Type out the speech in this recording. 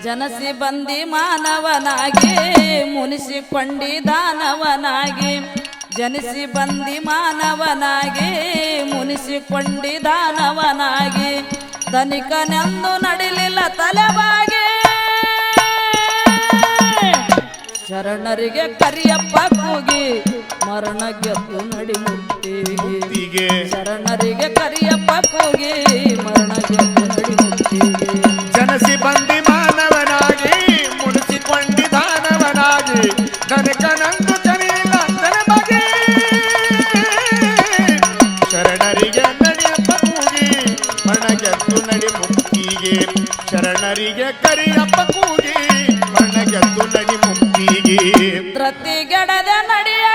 ಜನಸಿ ಬಂದಿ ಮಾನವನಾಗಿ ಮುನಿಸಿಕೊಂಡಿದಾನವನಾಗಿ ಜನಿಸಿ ಬಂದಿ ಮಾನವನಾಗಿ ಮುನಿಸಿಕೊಂಡಿದಾನವನಾಗಿ ಧನಿಕನೆಂದು ನಡಿಲಿಲ್ಲ ತಲೆಬಾಗಿ ಶರಣರಿಗೆ ಕರಿಯಪ್ಪ ಕೂಗಿ ಮರಣ ಗೆದ್ದು ನಡಿ ಮುಕ್ತಿಗೆ ಶರಣರಿಗೆ ಕರಿಯಪ್ಪ ಕೂಗಿ ಮರಣ ಗೆದ್ದು ನಡಿ ಮುಕ್ತಿಗೆ ಜನಸಿ ಬಂದಿ ಮಾನವನಾಗಿ ಮುನಿಸಿಕೊಂಡಿದಾನವನಾಗಿ ಧನಿಕನಂದು ಕರಿಯಿಲ್ಲ ತಲೆಬಾಗಿ ಶರಣರಿಗೆ ನಡಿಯಪ್ಪ ಕೂಗಿ ಮರಣ ಗೆದ್ದು ನಡಿ ಮುಕ್ತಿಗೆ ಶರಣರಿಗೆ ಕರಿಯಪ್ಪ ಕೂಗಿ ಮರಣ ಗೆದ್ದು ನಡಿ ಮುಕ್ತಿಗೆ ತ್ರತಿಗೆಡದ ನಡೆಯ